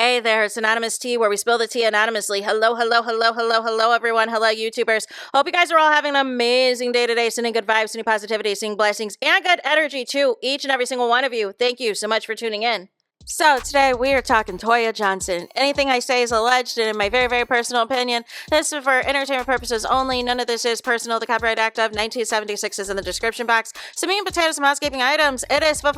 Hey there, it's Anonymous Tea, where we spill the tea anonymously. Hello, hello, hello, hello, hello, everyone. Hello, YouTubers. Hope you guys are all having an amazing day today, sending good vibes, sending positivity, sending blessings, and good energy to each and every single one of you. Thank you so much for tuning in. So today we are talking TOYA Johnson. Anything I say is alleged and in my very, very personal opinion. This is for entertainment purposes only. None of this is personal. The Copyright Act of 1976 is in the description box. Some meat and potatoes, some housekeeping items. It is free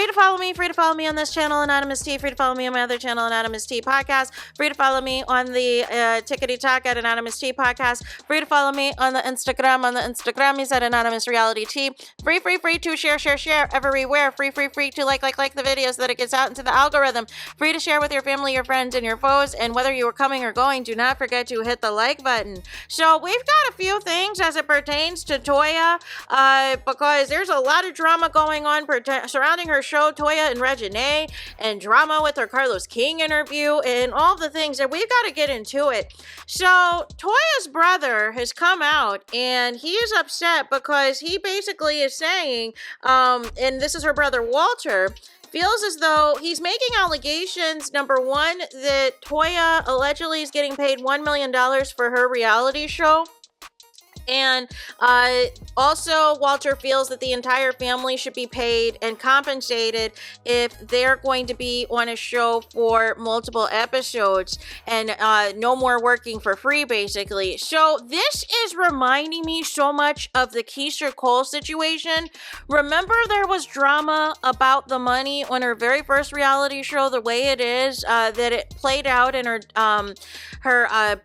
to follow me. Free to follow me on this channel, Anonymous Tea. Free to follow me on my other channel, Anonymous Tea Podcast. Free to follow me on the Tickety Talk at Anonymous Tea Podcast. Free to follow me on the Instagram. On the Instagram is at AnonymousRealityTV. Free to share everywhere. Free to like the videos so that it gets out into the algorithm. Free to share with your family, your friends, and your foes. And whether you are coming or going, do not forget to hit the like button. So we've got a few things as it pertains to TOYA, because there's a lot of drama going on surrounding her show, TOYA and Reginae, and drama with her Carlos King interview, and all the things, and we've got to get into it. So TOYA's brother has come out, and he is upset because he basically is saying, and this is her brother Walter, feels as though he's making allegations, number one, that TOYA allegedly is getting paid $1 million for her reality show. And also, Walter feels that the entire family should be paid and compensated if they're going to be on a show for multiple episodes and no more working for free, basically. So this is reminding me so much of the Keisha Cole situation. Remember, there was drama about the money on her very first reality show, The Way It Is, that it played out in her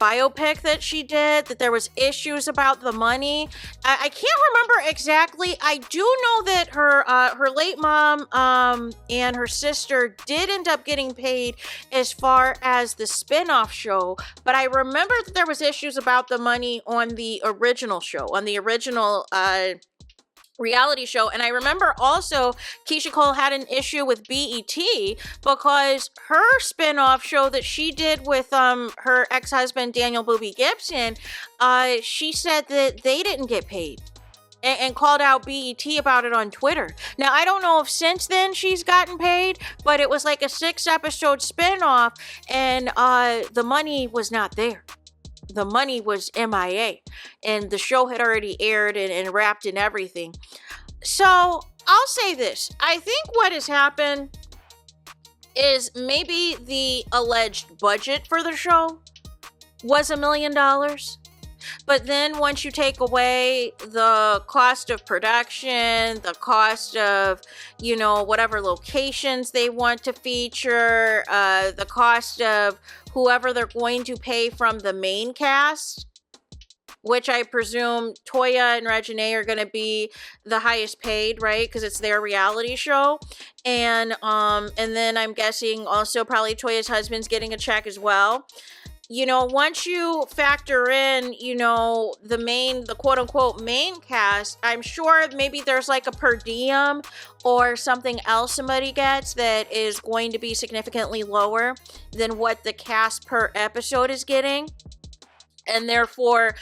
biopic that she did, that there was issues about the money. I can't remember exactly. I do know that her late mom and her sister did end up getting paid as far as the spin-off show, but I remember that there was issues about the money on the original show, on the original reality show. And I remember also Keisha Cole had an issue with BET because her spin-off show that she did with her ex-husband Daniel Boobie Gibson, she said that they didn't get paid and called out BET about it on Twitter. Now, I don't know if since then she's gotten paid, but it was like a 6-episode spin-off, and the money was not there. The money was MIA, and the show had already aired and wrapped and everything. So I'll say this. I think what has happened is maybe the alleged budget for the show was $1 million. But then once you take away the cost of production, the cost of, whatever locations they want to feature, the cost of whoever they're going to pay from the main cast, which I presume TOYA and Reginae are going to be the highest paid, right? Because it's their reality show. And then I'm guessing also probably TOYA's husband's getting a check as well. Once you factor in, the quote unquote main cast, I'm sure maybe there's like a per diem or something else somebody gets that is going to be significantly lower than what the cast per episode is getting. And therefore,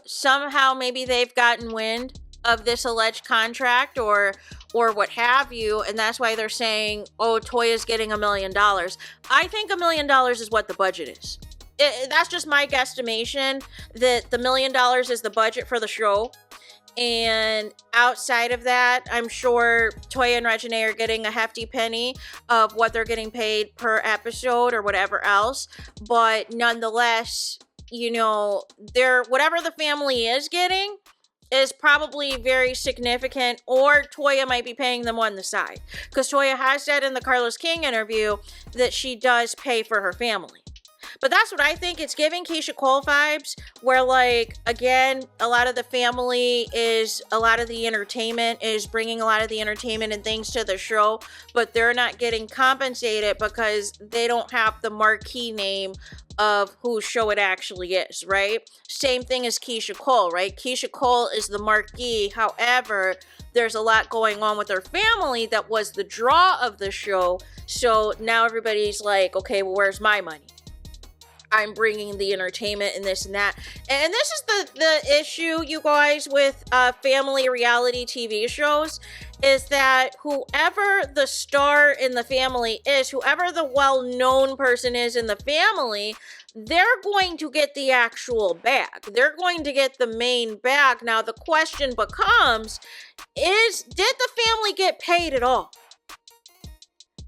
somehow maybe they've gotten wind of this alleged contract or what have you, and that's why they're saying, oh, TOYA's getting $1 million. I think $1 million is what the budget is. That's just my guesstimation, that the $1 million is the budget for the show. And outside of that, I'm sure TOYA and Reginae are getting a hefty penny of what they're getting paid per episode or whatever else. But nonetheless, whatever the family is getting is probably very significant, or TOYA might be paying them on the side. Because TOYA has said in the Carlos King interview that she does pay for her family. But that's what I think. It's giving Keisha Cole vibes, where, again, a lot of the family is, a lot of the entertainment is bringing a lot of the entertainment and things to the show, but they're not getting compensated because they don't have the marquee name of whose show it actually is, right? Same thing as Keisha Cole, right? Keisha Cole is the marquee. However, there's a lot going on with her family that was the draw of the show. So now everybody's like, okay, well, where's my money? I'm bringing the entertainment and this and that. And this is the issue, you guys, with family reality TV shows, is that whoever the star in the family is, whoever the well-known person is in the family, they're going to get the actual bag. They're going to get the main bag. Now, the question becomes, did the family get paid at all?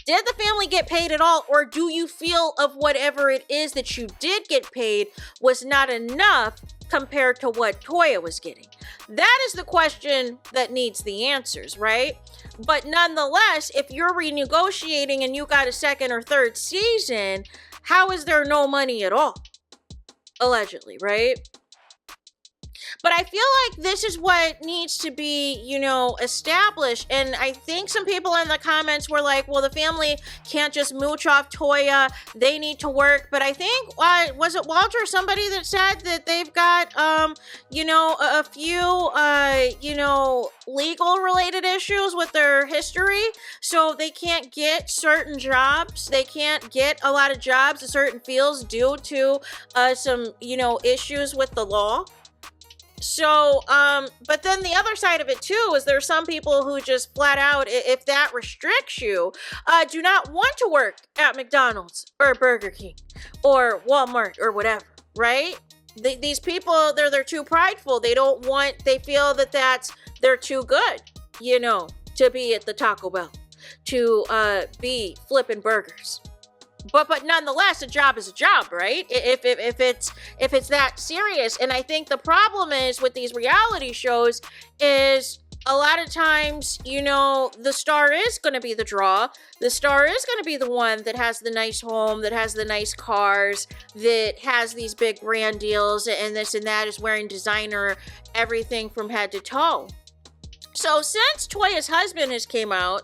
Did the family get paid at all, or do you feel of whatever it is that you did get paid was not enough compared to what TOYA was getting? That is the question that needs the answers, right? But nonetheless, if you're renegotiating and you got a second or third season, how is there no money at all? Allegedly, right? But I feel like this is what needs to be, established. And I think some people in the comments were like, well, the family can't just mooch off TOYA. They need to work. But I think, was it Walter or somebody that said that they've got, a few, legal related issues with their history. So they can't get certain jobs. They can't get a lot of jobs in certain fields due to some, issues with the law. So, but then the other side of it too is there's some people who just flat out, if that restricts you, do not want to work at McDonald's or Burger King or Walmart or whatever, right? These people, they're too prideful. They feel that they're too good, to be at the Taco Bell, to be flipping burgers. But nonetheless, a job is a job, right? If it's that serious. And I think the problem is with these reality shows is a lot of times, the star is going to be the draw. The star is going to be the one that has the nice home, that has the nice cars, that has these big brand deals, and this and that, is wearing designer everything from head to toe. So since TOYA's husband has came out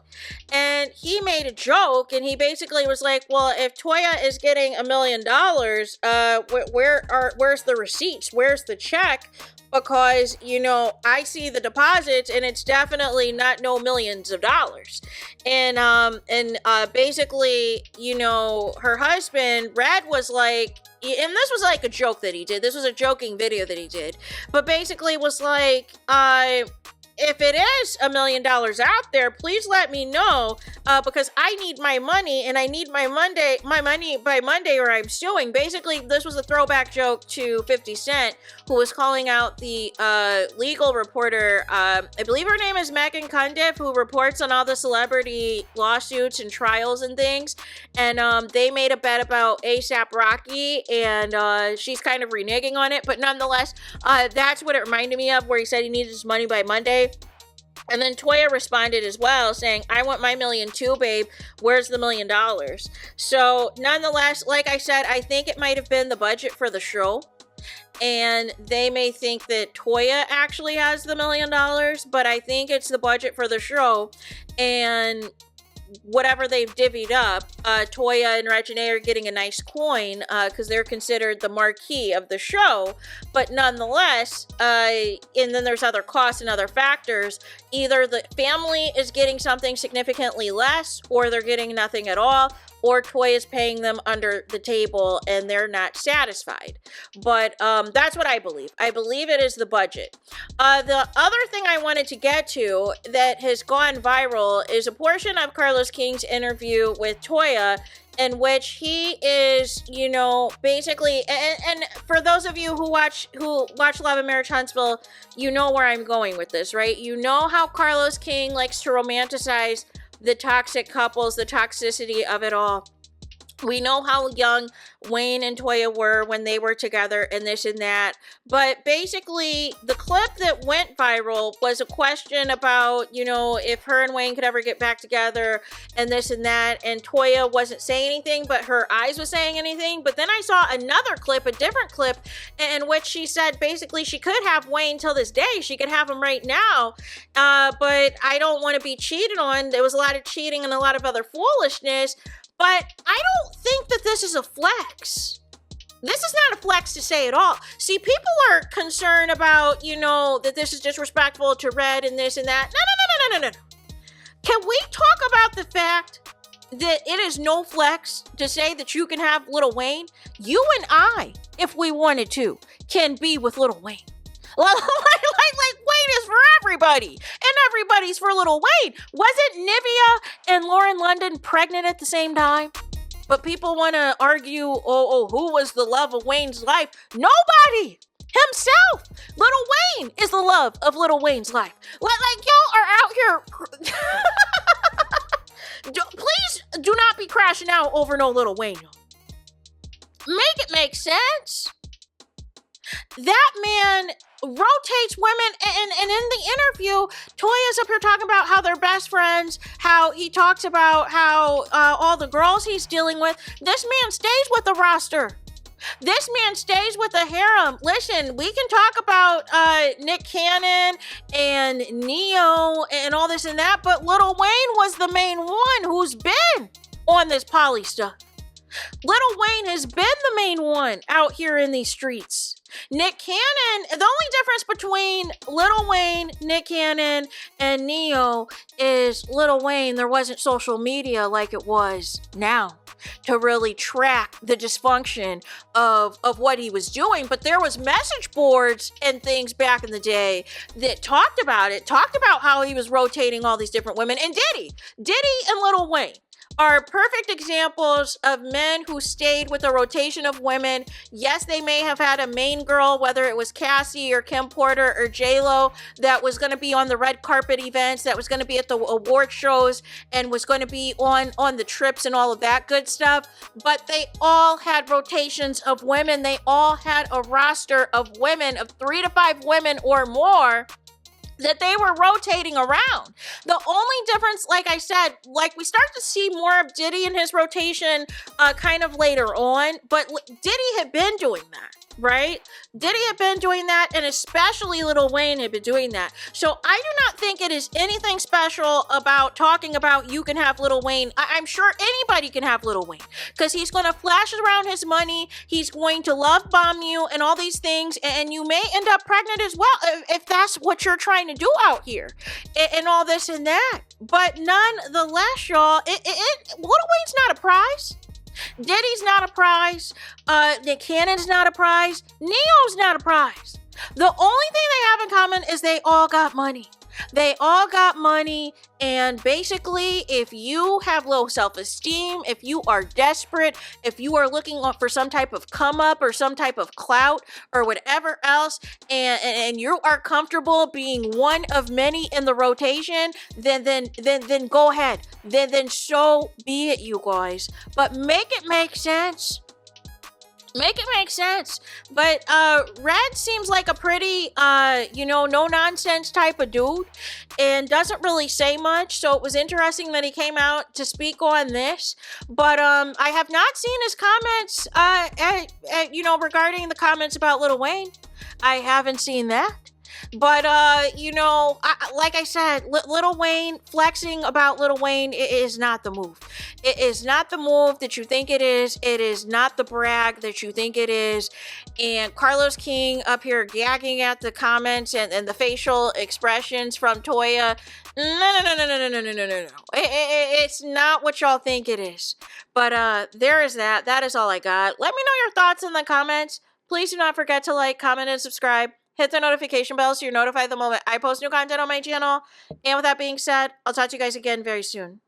and he made a joke and he basically was like, well, if TOYA is getting $1 million, where's the receipts? Where's the check? Because, I see the deposits and it's definitely not no millions of dollars. And basically, her husband, Red, was like, and this was like a joke that he did. This was a joking video that he did. But basically was like, if it is $1 million out there, please let me know, because I need my money and I need my money by Monday or I'm suing. Basically, this was a throwback joke to 50 Cent, who was calling out the legal reporter. I believe her name is Megan Cundiff, who reports on all the celebrity lawsuits and trials and things. And they made a bet about ASAP Rocky, and she's kind of reneging on it. But nonetheless, that's what it reminded me of, where he said he needed his money by Monday. And then TOYA responded as well, saying, I want my $1 million too, babe. Where's the $1 million? So nonetheless, like I said, I think it might have been the budget for the show. And they may think that TOYA actually has the $1 million, but I think it's the budget for the show. And whatever they've divvied up, TOYA and Reginae are getting a nice coin, because they're considered the marquee of the show. But nonetheless, and then there's other costs and other factors. Either the family is getting something significantly less, or they're getting nothing at all, or TOYA is paying them under the table and they're not satisfied. But that's what I believe. I believe it is the budget. The other thing I wanted to get to that has gone viral is a portion of Carlos King's interview with TOYA, in which he is, basically, and for those of you who watch Love and Marriage Huntsville, you know where I'm going with this, right? You know how Carlos King likes to romanticize the toxic couples, the toxicity of it all. We know how young Wayne and TOYA were when they were together and this and that. But basically, the clip that went viral was a question about, if her and Wayne could ever get back together and this and that. And TOYA wasn't saying anything, but her eyes was saying anything. But then I saw another clip, a different clip, in which she said basically she could have Wayne till this day. She could have him right now. But I don't want to be cheated on. There was a lot of cheating and a lot of other foolishness. But I don't think that this is a flex. This is not a flex to say at all. See, people are concerned about, that this is disrespectful to Red and this and that. No. Can we talk about the fact that it is no flex to say that you can have Lil Wayne. You and I, if we wanted to, can be with Lil Wayne. Like Wayne is for everybody, and everybody's for Lil Wayne. Wasn't Nivea and Lauren London pregnant at the same time? But people want to argue, who was the love of Wayne's life? Nobody! Himself! Lil Wayne is the love of Lil Wayne's life. Like y'all are out here... Please do not be crashing out over no Lil Wayne. Make it make sense. That man rotates women, and in the interview, Toya's up here talking about how they're best friends, how he talks about how all the girls he's dealing with. This man stays with the roster. This man stays with the harem. Listen, we can talk about Nick Cannon and Neo and all this and that, but Lil Wayne was the main one who's been on this poly stuff. Lil Wayne has been the main one out here in these streets. Nick Cannon, the only difference between Lil Wayne, Nick Cannon, and Neo is Lil Wayne, there wasn't social media like it was now to really track the dysfunction of what he was doing. But there was message boards and things back in the day that talked about it, talked about how he was rotating all these different women. And Diddy and Lil Wayne are perfect examples of men who stayed with a rotation of women. Yes, they may have had a main girl, whether it was Cassie or Kim Porter or J-Lo, that was going to be on the red carpet events, that was going to be at the award shows, and was going to be on the trips and all of that good stuff. But they all had rotations of women. They all had a roster of women, of 3 to 5 women or more, that they were rotating around. The only difference, like I said, like we start to see more of Diddy in his rotation kind of later on, but Diddy had been doing that, right? Diddy had been doing that, and especially Lil Wayne had been doing that. So I do not think it is anything special about talking about you can have Lil Wayne. I'm sure anybody can have Lil Wayne, because he's going to flash around his money, he's going to love bomb you and all these things, and you may end up pregnant as well if that's what you're trying to do out here, and all this and that. But nonetheless, y'all, Lil Wayne's not a prize. Diddy's not a prize. Nick Cannon's not a prize. Neo's not a prize. The only thing they have in common is they all got money. They all got money, and basically, if you have low self-esteem, if you are desperate, if you are looking for some type of come up or some type of clout or whatever else, and you are comfortable being one of many in the rotation, then go ahead. Then so be it, you guys. But make it make sense. Make it make sense. But Red seems like a pretty no nonsense type of dude, and doesn't really say much, so it was interesting that he came out to speak on this. But I have not seen his comments regarding the comments about Lil Wayne. I haven't seen that. But, like I said, Lil Wayne, flexing about Lil Wayne is not the move. It is not the move that you think it is. It is not the brag that you think it is. And Carlos King up here gagging at the comments and the facial expressions from TOYA. No. It's not what y'all think it is. But there is that. That is all I got. Let me know your thoughts in the comments. Please do not forget to like, comment, and subscribe. Hit the notification bell so you're notified the moment I post new content on my channel. And with that being said, I'll talk to you guys again very soon.